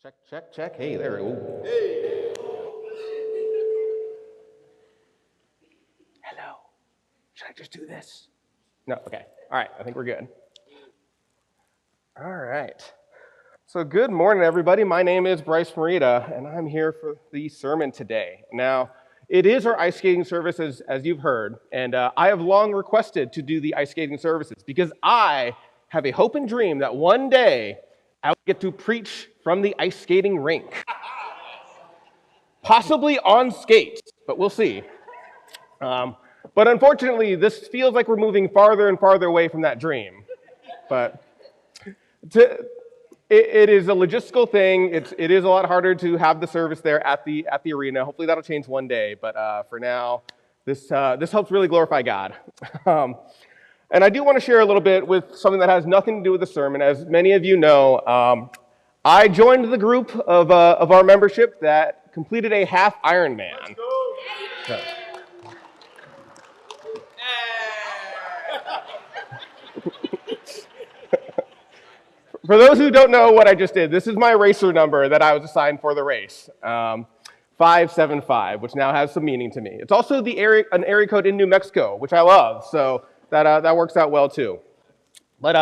Check, check, check. Hey, there. Ooh. Hello. Should I just do this? No, okay. All right, I think we're good. All right. So good morning, everybody. My name is Bryce Morita, and I'm here for the sermon today. Now, it is our ice skating service, as you've heard, and I have long requested to do the ice skating services because I have a hope and dream that one day I'll get to preach from the ice skating rink. Possibly on skates, but we'll see. But unfortunately, this feels like we're moving farther and farther away from that dream. But it is a logistical thing. It is a lot harder to have the service there at the arena. Hopefully that'll change one day. But for now, this helps really glorify God. And I do want to share a little bit with something that has nothing to do with the sermon. As many of you know, I joined the group of our membership that completed a half Ironman. Let's go. For those who don't know what I just did, this is my racer number that I was assigned for the race, 575, which now has some meaning to me. It's also an area code in New Mexico, which I love, so that works out well too. But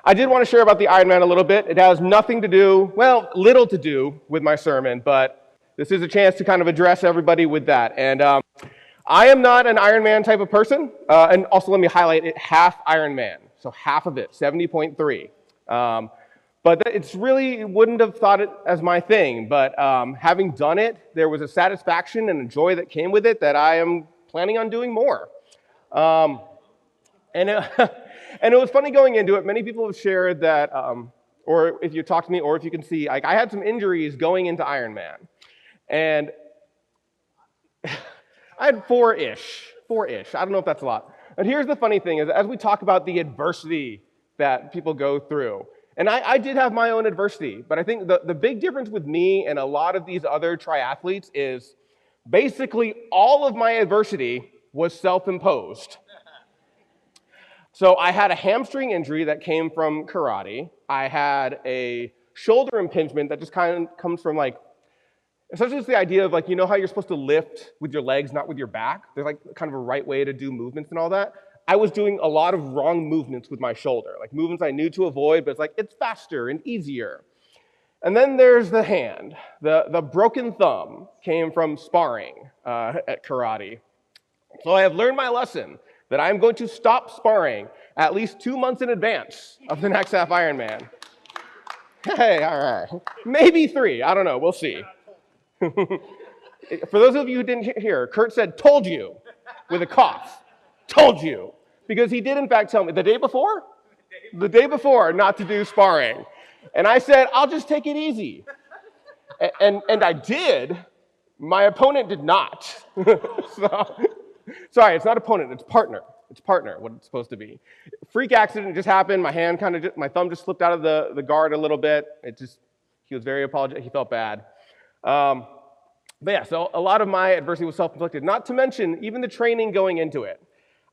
I did want to share about the Ironman a little bit. It has nothing to do, well, little to do with my sermon, but this is a chance to kind of address everybody with that. And I am not an Ironman type of person, and also let me highlight it, half Ironman, so half of it, 70.3. But it's really wouldn't have thought it as my thing, but having done it, there was a satisfaction and a joy that came with it that I am planning on doing more. And it was funny going into it. Many people have shared that, or if you talk to me, or if you can see, like I had some injuries going into Ironman, and I had four-ish. I don't know if that's a lot. And here's the funny thing: is as we talk about the adversity that people go through. And I did have my own adversity, but I think the big difference with me and a lot of these other triathletes is basically all of my adversity was self-imposed. So I had a hamstring injury that came from karate. I had a shoulder impingement that just kind of comes from like, essentially it's the idea of like, you know how you're supposed to lift with your legs, not with your back? There's like kind of a right way to do movements and all that. I was doing a lot of wrong movements with my shoulder, like movements I knew to avoid, but it's like, it's faster and easier. And then there's the hand. The broken thumb came from sparring at karate. So I have learned my lesson that I'm going to stop sparring at least 2 months in advance of the next half Ironman. Hey, all right. Maybe 3, I don't know, we'll see. For those of you who didn't hear, Kurt said, told you, with a cough. Told you. Because he did, in fact, tell me the day before not to do sparring. And I said, I'll just take it easy. And I did. My opponent did not. Sorry, it's not opponent, it's partner. It's partner, what it's supposed to be. Freak accident just happened. My thumb just slipped out of the guard a little bit. He was very apologetic. He felt bad. But yeah, so a lot of my adversity was self-inflicted. Not to mention even the training going into it.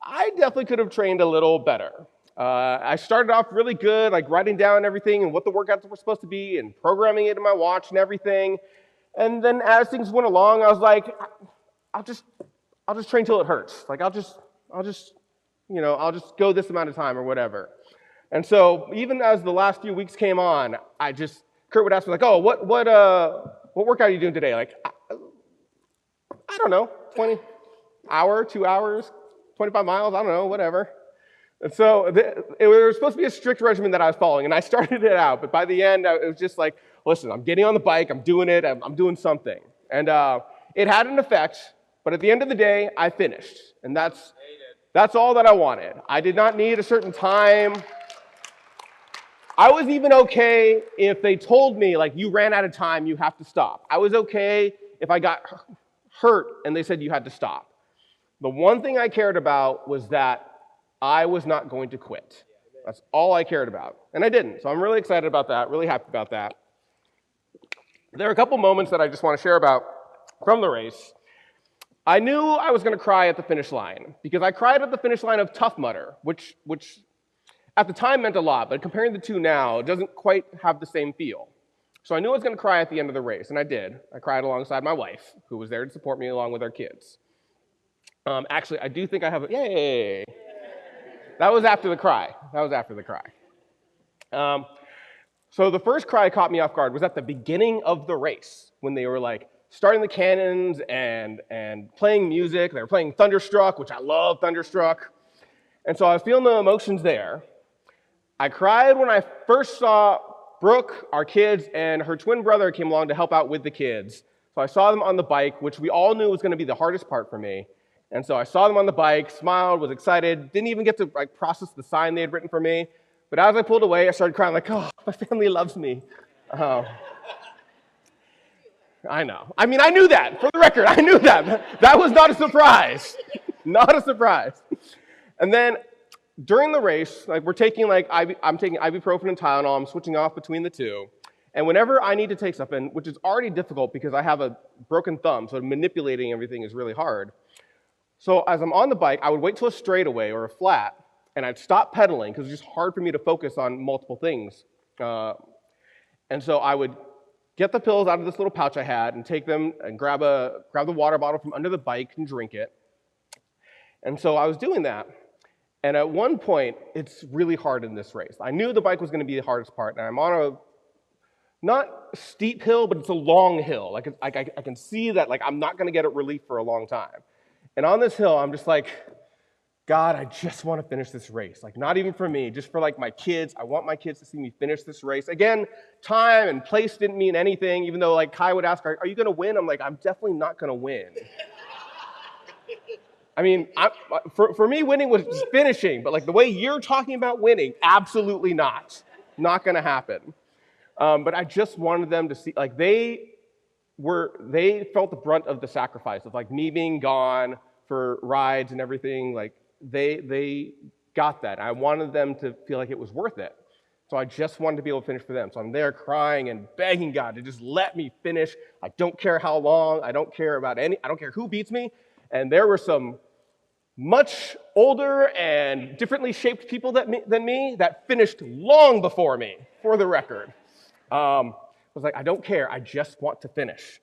I definitely could have trained a little better. I started off really good, like writing down everything and what the workouts were supposed to be and programming it in my watch and everything. And then as things went along, I was like, I'll just train till it hurts. Like I'll just go this amount of time or whatever. And so even as the last few weeks came on, Kurt would ask me like, oh, what workout are you doing today? Like, I don't know, 2 hours, 25 miles, I don't know, whatever. And so it was supposed to be a strict regimen that I was following, and I started it out, but by the end, it was just like, listen, I'm getting on the bike, I'm doing it, I'm doing something. And it had an effect, but at the end of the day, I finished. And that's all that I wanted. I did not need a certain time. I was even okay if they told me, like, you ran out of time, you have to stop. I was okay if I got hurt and they said you had to stop. The one thing I cared about was that I was not going to quit. That's all I cared about. And I didn't. So I'm really excited about that, really happy about that. There are a couple moments that I just want to share about from the race. I knew I was going to cry at the finish line because I cried at the finish line of Tough Mudder, which at the time meant a lot, but comparing the two now, it doesn't quite have the same feel. So I knew I was going to cry at the end of the race, and I did. I cried alongside my wife, who was there to support me along with our kids. Actually, I do think I have a, yay! That was after the cry. So the first cry caught me off guard was at the beginning of the race, when they were like starting the cannons and playing music. They were playing Thunderstruck, which I love Thunderstruck. And so I was feeling the emotions there. I cried when I first saw Brooke, our kids, and her twin brother came along to help out with the kids. So I saw them on the bike, which we all knew was going to be the hardest part for me. And so I saw them on the bike, smiled, was excited, didn't even get to process the sign they had written for me. But as I pulled away, I started crying like, oh, my family loves me. I know. I mean, I knew that. For the record, I knew that. That was not a surprise. Not a surprise. And then during the race, I'm taking ibuprofen and Tylenol. I'm switching off between the two. And whenever I need to take something, which is already difficult because I have a broken thumb, so manipulating everything is really hard. So as I'm on the bike, I would wait till a straightaway or a flat, and I'd stop pedaling because it's just hard for me to focus on multiple things. And so I would get the pills out of this little pouch I had and take them and grab the water bottle from under the bike and drink it. And so I was doing that. And at one point, it's really hard in this race. I knew the bike was going to be the hardest part, and I'm on a not steep hill, but it's a long hill. I can see that I'm not going to get relief for a long time. And on this hill, I'm just like, God, I just want to finish this race. Not even for me, just for my kids. I want my kids to see me finish this race. Again, time and place didn't mean anything, even though Kai would ask, are you going to win? I'm like, I'm definitely not going to win. I mean, for me, winning was just finishing, but the way you're talking about winning, absolutely not. Not going to happen. But I just wanted them to see, they felt the brunt of the sacrifice of me being gone for rides and everything. They got that. I wanted them to feel like it was worth it. So I just wanted to be able to finish for them. So I'm there crying and begging God to just let me finish. I don't care how long. I don't care who beats me. And there were some much older and differently shaped people than me that finished long before me, for the record. I was like, I don't care. I just want to finish.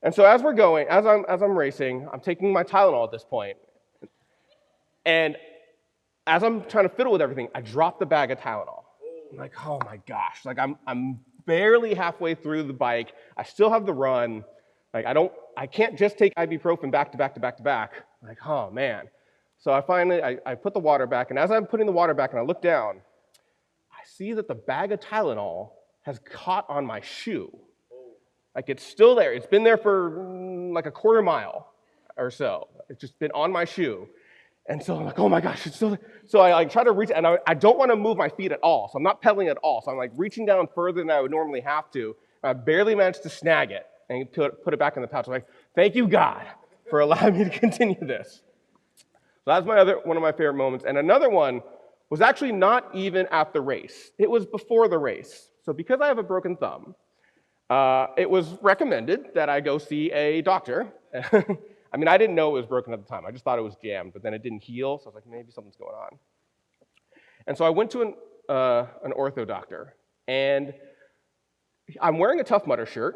And so as I'm racing, I'm taking my Tylenol at this point. And as I'm trying to fiddle with everything, I drop the bag of Tylenol. I'm like, oh my gosh. I'm barely halfway through the bike. I still have the run. I can't just take ibuprofen back to back to back to back. I'm like, oh man. So I finally put the water back, and as I'm putting the water back and I look down, I see that the bag of Tylenol has caught on my shoe. It's still there. It's been there for a quarter mile or so. It's just been on my shoe. And so I'm like, oh my gosh, it's still there. So I try to reach, and I don't want to move my feet at all. So I'm not pedaling at all. So I'm reaching down further than I would normally have to. And I barely managed to snag it and put it back in the pouch. I'm like, thank you, God, for allowing me to continue this. So that's one of my favorite moments. And another one was actually not even at the race. It was before the race. So because I have a broken thumb, it was recommended that I go see a doctor. I mean, I didn't know it was broken at the time. I just thought it was jammed, but then it didn't heal. So I was like, maybe something's going on. And so I went to an ortho doctor, and I'm wearing a Tough Mudder shirt.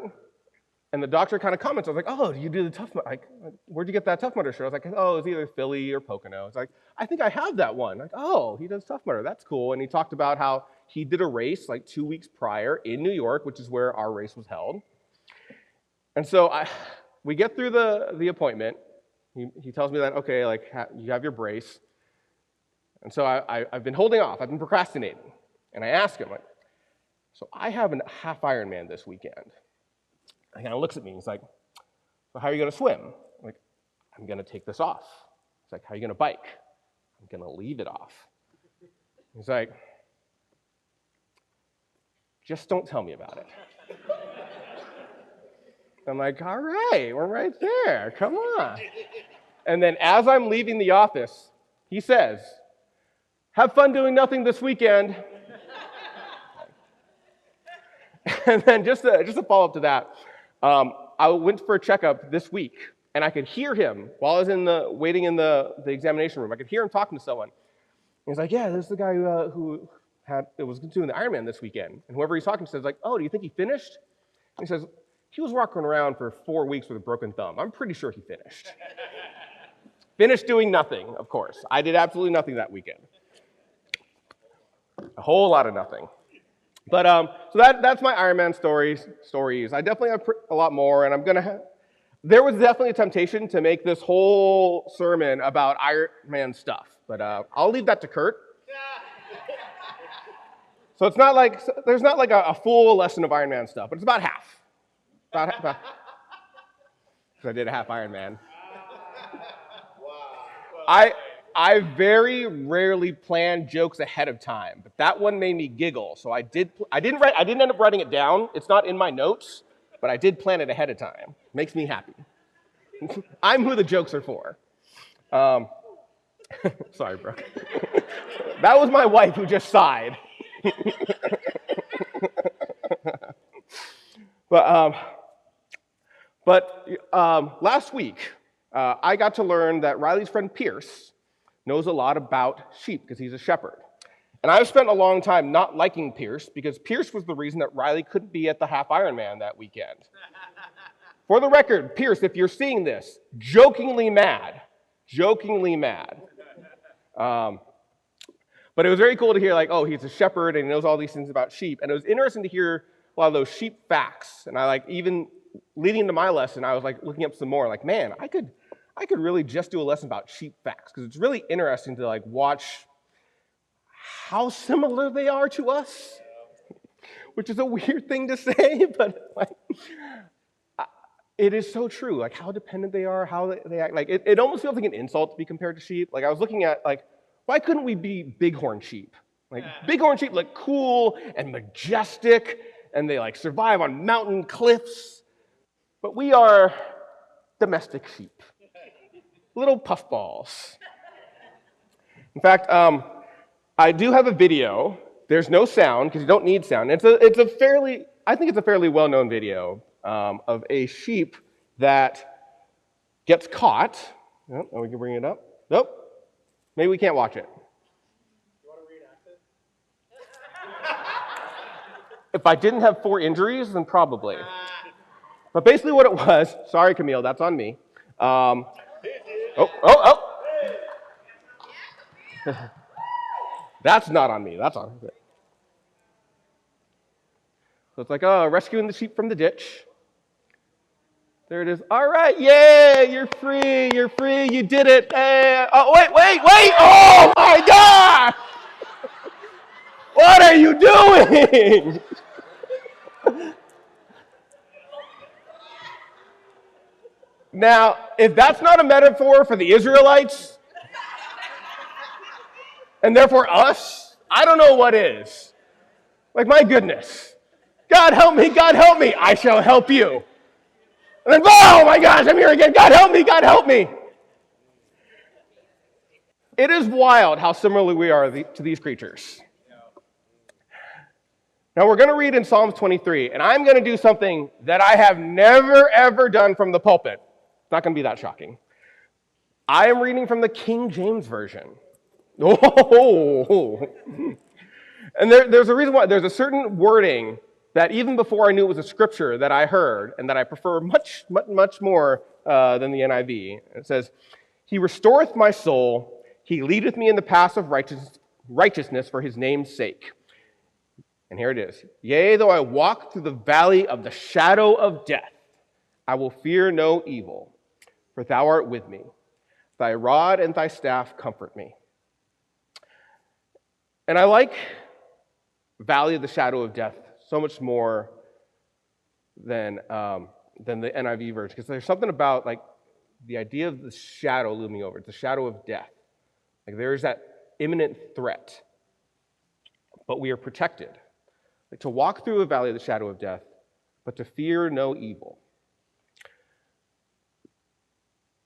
And the doctor kind of comments. I was like, oh, do you do the Tough Mudder? Where'd you get that Tough Mudder shirt? I was like, oh, it's either Philly or Pocono. It's like, I think I have that one. Oh, he does Tough Mudder. That's cool. And he talked about how he did a race 2 weeks prior in New York, which is where our race was held. And so we get through the appointment. He tells me that, okay, you have your brace. And so I've been holding off. I've been procrastinating. And I ask him, so I have a half Ironman this weekend. And he kind of looks at me and he's like, so how are you going to swim? I'm like, I'm going to take this off. He's like, how are you going to bike? I'm going to leave it off. He's like, just don't tell me about it. I'm like, all right, we're right there. Come on. And then as I'm leaving the office, he says, have fun doing nothing this weekend. And then just a follow-up to that, I went for a checkup this week, and I could hear him while I was waiting in the examination room. I could hear him talking to someone. He's like, yeah, this is the guy who was doing the Ironman this weekend. And whoever he's talking to says, oh, do you think he finished? He says, he was walking around for 4 weeks with a broken thumb. I'm pretty sure he finished. Finished doing nothing, of course. I did absolutely nothing that weekend. A whole lot of nothing. But so that's my Ironman stories. I definitely have a lot more, and I'm going to have... There was definitely a temptation to make this whole sermon about Ironman stuff, but I'll leave that to Kurt. So it's not like, there's not like a full lesson of Ironman stuff, but it's about half. Because I did a half Ironman. I very rarely plan jokes ahead of time, but that one made me giggle. So I didn't end up writing it down. It's not in my notes, but I did plan it ahead of time. Makes me happy. I'm who the jokes are for. Sorry, Brooke. That was my wife who just sighed. But last week, I got to learn that Riley's friend Pierce knows a lot about sheep because he's a shepherd. And I've spent a long time not liking Pierce because Pierce was the reason that Riley couldn't be at the half Ironman that weekend. For the record, Pierce, if you're seeing this, jokingly mad. But it was very cool to hear, like, oh, he's a shepherd and he knows all these things about sheep. And it was interesting to hear a lot of those sheep facts. And I even leading into my lesson, I was looking up some more. Like, man, I could really just do a lesson about sheep facts because it's really interesting to watch how similar they are to us, which is a weird thing to say, but it is so true. How dependent they are, how they act. It almost feels like an insult to be compared to sheep. I was looking at why couldn't we be bighorn sheep? Bighorn sheep look cool and majestic, and they survive on mountain cliffs. But we are domestic sheep, little puffballs. In fact, I do have a video. There's no sound because you don't need sound. I think it's a fairly well-known video of a sheep that gets caught. Oh, we can bring it up. Nope. Maybe we can't watch it. You want to reenact it? If I didn't have 4 injuries, then probably. But basically what it was, sorry, Camille, that's on me. That's not on me, that's on her. So it's rescuing the sheep from the ditch. There it is. All right, yay, you're free, you did it. Hey. Oh, wait. Oh, my God. What are you doing? Now, if that's not a metaphor for the Israelites, and therefore us, I don't know what is. My goodness. God help me, I shall help you. And then, oh my gosh, I'm here again. God help me. It is wild how similar we are to these creatures. Now we're going to read in Psalms 23, and I'm going to do something that I have never, ever done from the pulpit. It's not going to be that shocking. I am reading from the King James Version. Oh! And there's a reason why. There's a certain wording that even before I knew it was a scripture that I heard and that I prefer much, much, much more than the NIV. It says, He restoreth my soul, He leadeth me in the paths of righteousness for His name's sake. And here it is. Yea, though I walk through the valley of the shadow of death, I will fear no evil, for thou art with me. Thy rod and thy staff comfort me. And I like valley of the shadow of death so much more than the NIV version, because there's something about the idea of the shadow looming over. It's the shadow of death. There is that imminent threat, but we are protected. To walk through a valley of the shadow of death, but to fear no evil.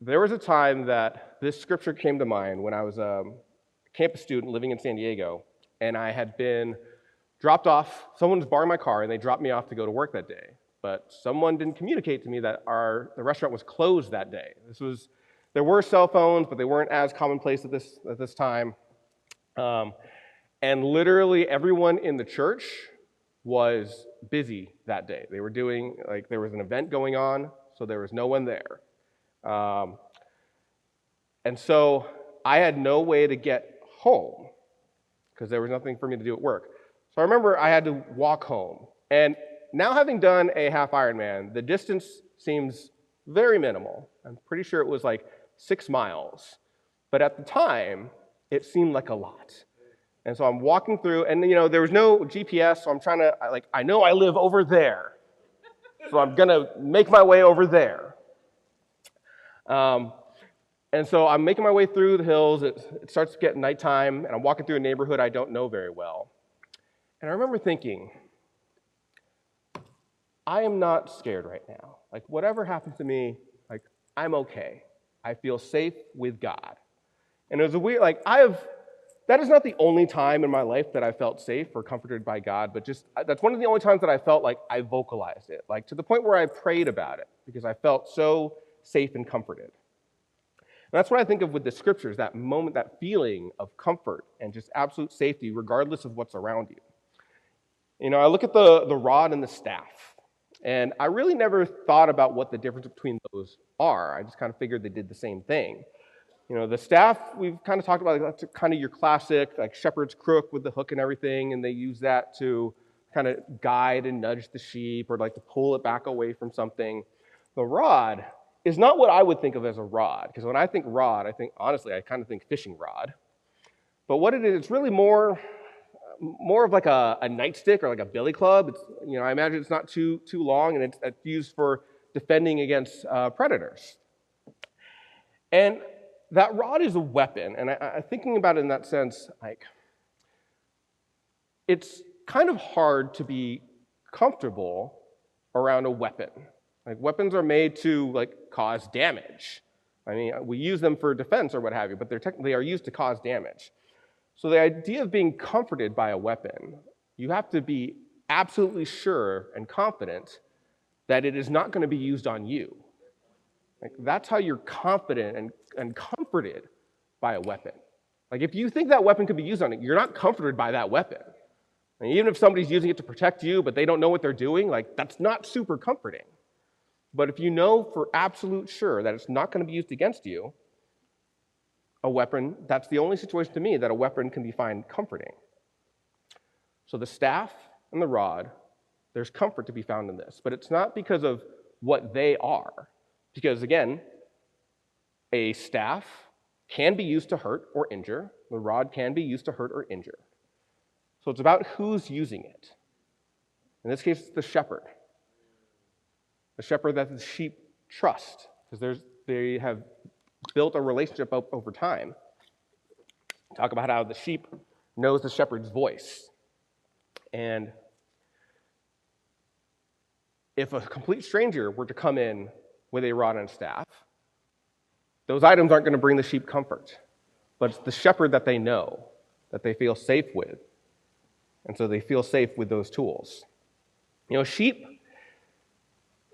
There was a time that this scripture came to mind when I was a campus student living in San Diego, and I had been dropped off. Someone was borrowing my car, and they dropped me off to go to work that day. But someone didn't communicate to me that the restaurant was closed that day. There were cell phones, but they weren't as commonplace at this time. And literally everyone in the church was busy that day. They were doing, like, there was an event going on, so there was no one there. And so I had no way to get home because there was nothing for me to do at work. So I remember I had to walk home. And now having done a half Ironman, the distance seems very minimal. I'm pretty sure it was like 6 miles. But at the time, it seemed like a lot. And so I'm walking through, and there was no GPS, so I'm trying to, I know I live over there. So I'm gonna make my way over there. And so I'm making my way through the hills. It starts to get nighttime, and I'm walking through a neighborhood I don't know very well. And I remember thinking, I am not scared right now. Like, whatever happens to me, like, I'm okay. I feel safe with God. And it was a weird, that is not the only time in my life that I felt safe or comforted by God, but just, that's one of the only times that I felt like I vocalized it, like to the point where I prayed about it, because I felt so safe and comforted. And that's what I think of with the scriptures, that moment, that feeling of comfort and just absolute safety, regardless of what's around you. I look at the rod and the staff, and I really never thought about what the difference between those are. I just kind of figured they did the same thing. The staff, we've kind of talked about, that's kind of your classic, like shepherd's crook with the hook and everything, and they use that to kind of guide and nudge the sheep or like to pull it back away from something. The rod is not what I would think of as a rod, because when I think rod, I kind of think fishing rod. But what it is, it's really more of like a nightstick or like a billy club. It's, I imagine it's not too long, and it's used for defending against predators. And that rod is a weapon, and I'm thinking about it in that sense, like, it's kind of hard to be comfortable around a weapon. Like, weapons are made to, like, cause damage. I mean, we use them for defense or what have you, but they are used to cause damage. So the idea of being comforted by a weapon, you have to be absolutely sure and confident that it is not going to be used on you. Like, that's how you're confident and comforted by a weapon. Like, if you think that weapon could be used on it, you're not comforted by that weapon. And even if somebody's using it to protect you, but they don't know what they're doing, like, that's not super comforting. But if you know for absolute sure that it's not going to be used against you, a weapon, that's the only situation to me that a weapon can be found comforting. So the staff and the rod, there's comfort to be found in this, but it's not because of what they are. Because again, a staff can be used to hurt or injure. The rod can be used to hurt or injure. So it's about who's using it. In this case, it's the shepherd. The shepherd that the sheep trust, because they have built a relationship over time. Talk about how the sheep knows the shepherd's voice. And if a complete stranger were to come in with a rod and staff, those items aren't going to bring the sheep comfort. But it's the shepherd that they know, that they feel safe with. And so they feel safe with those tools. Sheep,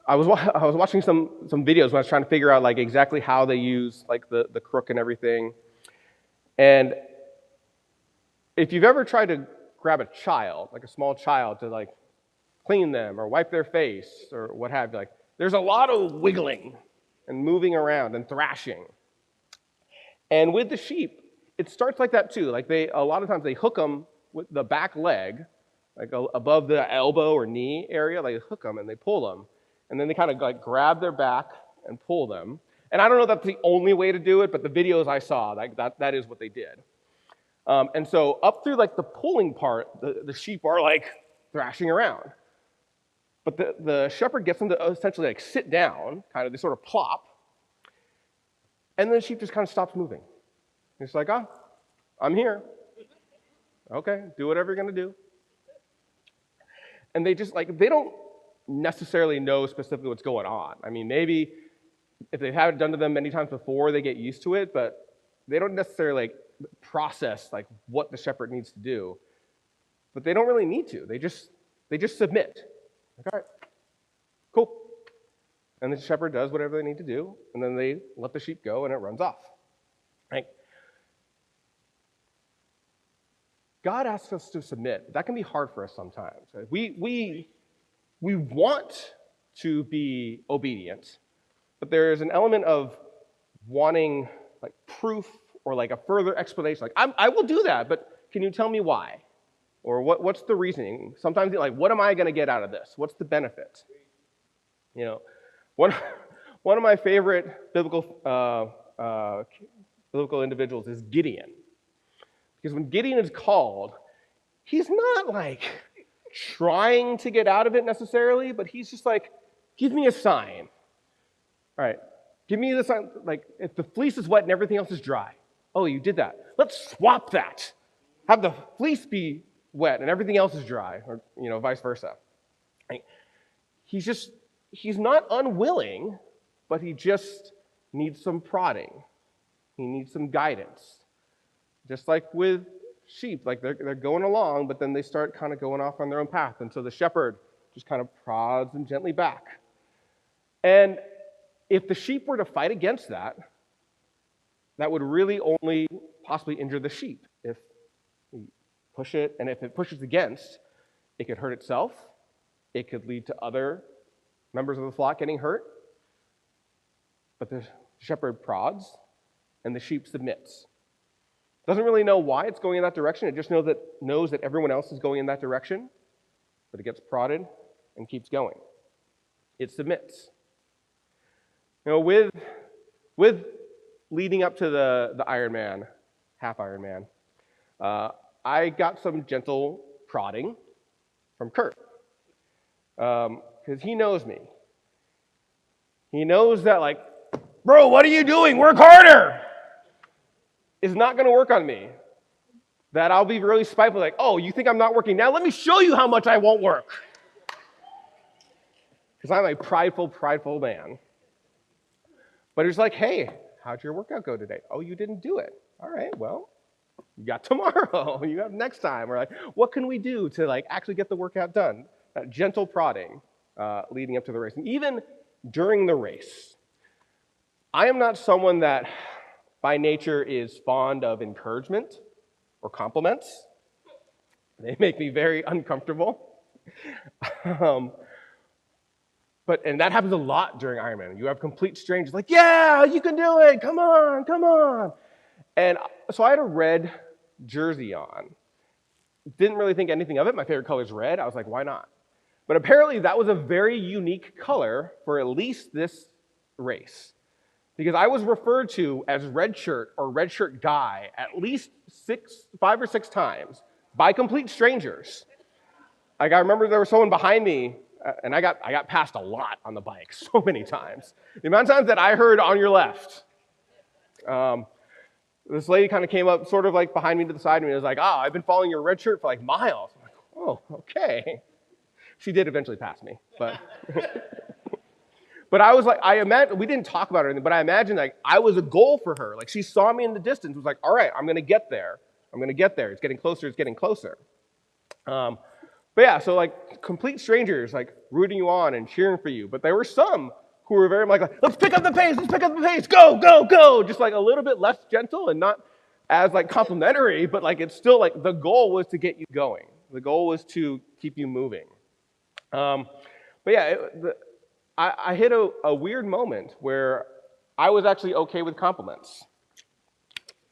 I was watching some videos when I was trying to figure out like exactly how they use like the crook and everything. And if you've ever tried to grab a child, like a small child, to like clean them or wipe their face or what have you, like there's a lot of wiggling and moving around and thrashing. And with the sheep, it starts like that too. Like a lot of times they hook them with the back leg, like above the elbow or knee area, they hook them and they pull them. And then they kind of like grab their back and pull them. And I don't know if that's the only way to do it, but the videos I saw, like that is what they did. And so up through like the pulling part, the sheep are like thrashing around. But the shepherd gets them to essentially like sit down, kind of, they sort of plop. And then the sheep just kind of stops moving. It's like, I'm here. Okay, do whatever you're going to do. And they just they don't necessarily know specifically what's going on. I mean, maybe if they haven't done to them many times before, they get used to it, but they don't necessarily process what the shepherd needs to do. But they don't really need to. They just submit. Like, all right, cool. And the shepherd does whatever they need to do, and then they let the sheep go, and it runs off. Right? God asks us to submit. That can be hard for us sometimes. Right? We we want to be obedient, but there is an element of wanting like proof or like a further explanation. Like, I will do that, but can you tell me why? Or what's the reasoning? Sometimes you're like, what am I going to get out of this? What's the benefit? You know, one of my favorite biblical individuals is Gideon. Because when Gideon is called, he's not like trying to get out of it necessarily, but he's just like, give me a sign. All right, give me the sign. Like, if the fleece is wet and everything else is dry. Oh, you did that. Let's swap that. Have the fleece be wet and everything else is dry, or vice versa. Like, he's not unwilling, but he just needs some prodding. He needs some guidance. Just like with sheep, like they're going along, but then they start kind of going off on their own path. And so the shepherd just kind of prods them gently back. And if the sheep were to fight against that, that would really only possibly injure the sheep. If you push it, and if it pushes against, it could hurt itself. It could lead to other members of the flock getting hurt. But the shepherd prods, and the sheep submits. Doesn't really know why it's going in that direction. It just knows that everyone else is going in that direction, but it gets prodded and keeps going. It submits. With leading up to the Iron Man, half Iron Man, I got some gentle prodding from Kurt, because he knows me. He knows that, like, bro, what are you doing? Work harder! Is not going to work on me. That I'll be really spiteful, like, oh, you think I'm not working now? Let me show you how much I won't work. Because I'm a prideful man. But it's like, hey, how'd your workout go today? Oh, you didn't do it. All right, well, you got tomorrow. You got next time. Or like, what can we do to like actually get the workout done? That gentle prodding leading up to the race. And even during the race, I am not someone that by nature is fond of encouragement or compliments. They make me very uncomfortable. And that happens a lot during Ironman. You have complete strangers like, yeah, you can do it. Come on. And so I had a red jersey on. Didn't really think anything of it. My favorite color is red. I was like, why not? But apparently that was a very unique color for at least this race. Because I was referred to as red shirt or red shirt guy at least 5 or 6 times by complete strangers. Like, I remember there was someone behind me, and I got passed a lot on the bike so many times. The amount of times that I heard on your left. This lady kind of came up sort of like behind me to the side of me and was like, I've been following your red shirt for like miles. I'm like, oh, okay. She did eventually pass me, but... But I was like, I imagine, we didn't talk about it or anything, but I imagine like I was a goal for her. Like, she saw me in the distance, was like, all right, I'm going to get there. It's getting closer. But yeah, so like complete strangers like rooting you on and cheering for you. But there were some who were very like, let's pick up the pace, go. Just like a little bit less gentle and not as like complimentary, but like it's still like the goal was to get you going. The goal was to keep you moving. But yeah, I hit a weird moment where I was actually okay with compliments.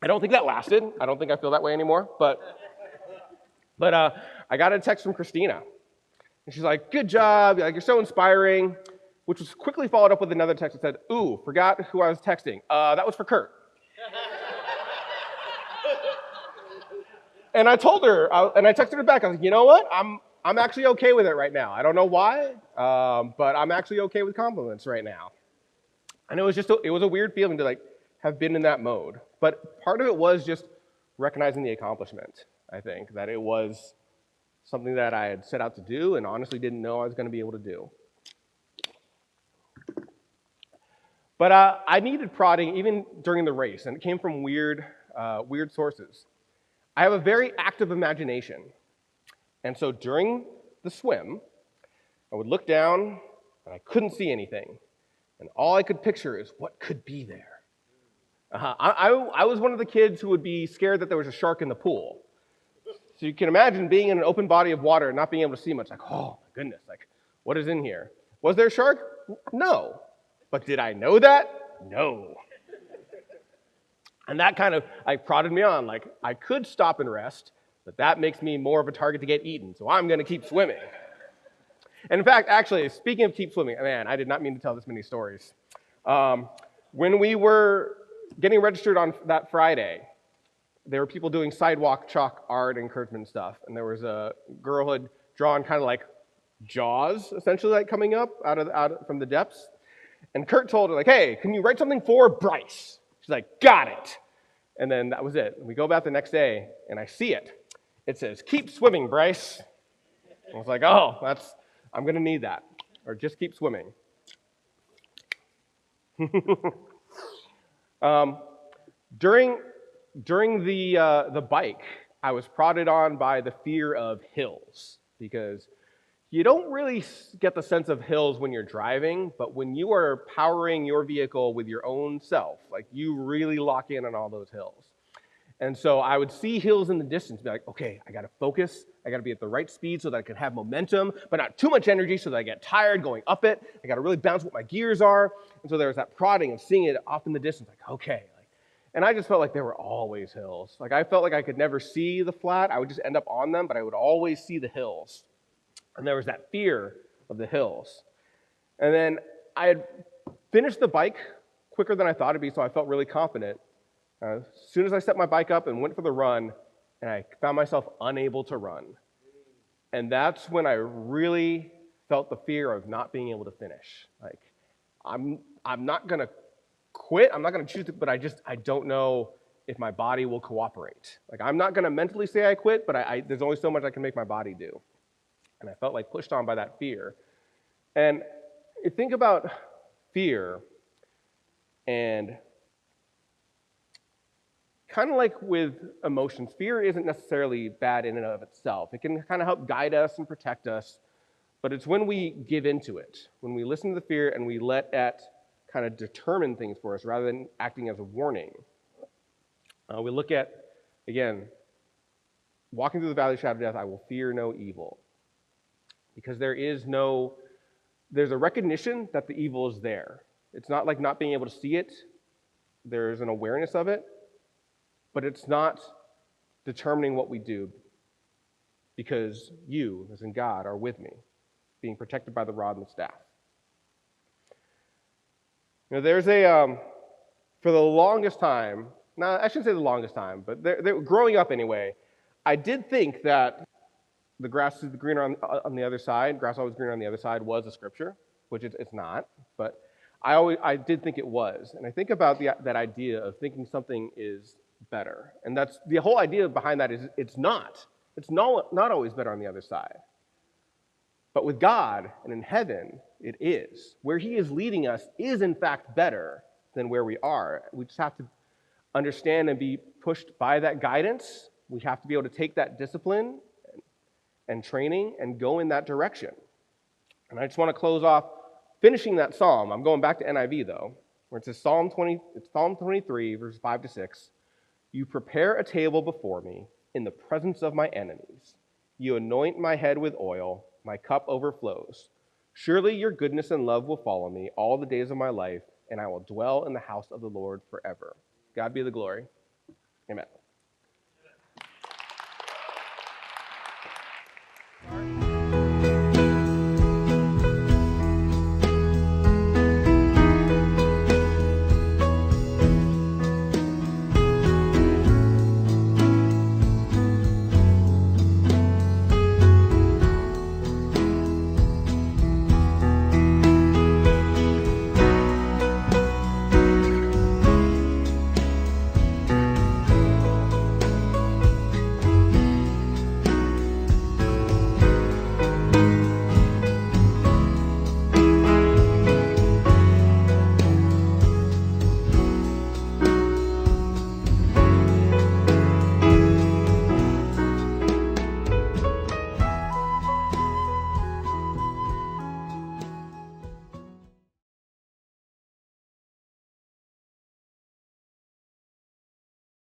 I don't think that lasted. I don't think I feel that way anymore. But I got a text from Christina. And she's like, good job. Like, you're so inspiring. Which was quickly followed up with another text that said, ooh, forgot who I was texting. That was for Kurt. And I told her, and I texted her back. I was like, you know what? I'm actually okay with it right now. I don't know why, but I'm actually okay with compliments right now. And it was a weird feeling to like have been in that mode. But part of it was just recognizing the accomplishment, I think, that it was something that I had set out to do and honestly didn't know I was going to be able to do. But I needed prodding even during the race, and it came from weird sources. I have a very active imagination. And so during the swim, I would look down, and I couldn't see anything. And all I could picture is what could be there. I was one of the kids who would be scared that there was a shark in the pool. So you can imagine being in an open body of water and not being able to see much. Like, oh, my goodness. Like, What is in here? Was there a shark? No. But did I know that? No. And that kind of prodded me on. Like, I could stop and rest, but that makes me more of a target to get eaten, so I'm going to keep swimming. And in fact, actually, speaking of keep swimming, man, I did not mean to tell this many stories. When we were getting registered on that Friday, there were people doing sidewalk chalk art encouragement stuff, and there was a girl who had drawn kind of like jaws, essentially, like coming up out from the depths. And Kurt told her, like, hey, can you write something for Bryce? She's like, got it. And then that was it. We go back the next day, and I see it. It says, keep swimming, Bryce. I was like, oh, I'm going to need that. Or just keep swimming. During the bike, I was prodded on by the fear of hills, because you don't really get the sense of hills when you're driving, but when you are powering your vehicle with your own self, like, you really lock in on all those hills. And so I would see hills in the distance, be like, okay, I got to focus. I got to be at the right speed so that I can have momentum, but not too much energy so that I get tired going up it. I got to really balance what my gears are. And so there was that prodding of seeing it off in the distance, like, okay. And I just felt like there were always hills. Like, I felt like I could never see the flat. I would just end up on them, but I would always see the hills. And there was that fear of the hills. And then I had finished the bike quicker than I thought it'd be, so I felt really confident. As soon as I set my bike up and went for the run, and I found myself unable to run. And that's when I really felt the fear of not being able to finish. Like, I'm not going to quit. I'm not going to choose to, but I don't know if my body will cooperate. Like, I'm not going to mentally say I quit, but there's only so much I can make my body do. And I felt like pushed on by that fear. And you think about fear, and kind of like with emotions, fear isn't necessarily bad in and of itself. It can kind of help guide us and protect us, but it's when we give into it, when we listen to the fear and we let it kind of determine things for us rather than acting as a warning. We look at, again, walking through the valley of the shadow of death, I will fear no evil. Because there's a recognition that the evil is there. It's not like not being able to see it. There's an awareness of it, but it's not determining what we do, because you, as in God, are with me, being protected by the rod and the staff. You know, there's for the longest time, I shouldn't say the longest time, but growing up anyway, I did think that the grass is greener on the other side, grass always greener on the other side was a scripture, which it's not, but I did think it was. And I think about that idea of thinking something is better. And that's the whole idea behind that is it's not. It's not always better on the other side. But with God and in heaven, it is. Where he is leading us is in fact better than where we are. We just have to understand and be pushed by that guidance. We have to be able to take that discipline and training and go in that direction. And I just want to close off finishing that psalm. I'm going back to NIV though, where it says Psalm 23, verses 5 to 6. You prepare a table before me in the presence of my enemies. You anoint my head with oil, my cup overflows. Surely your goodness and love will follow me all the days of my life, and I will dwell in the house of the Lord forever. God be the glory. Amen.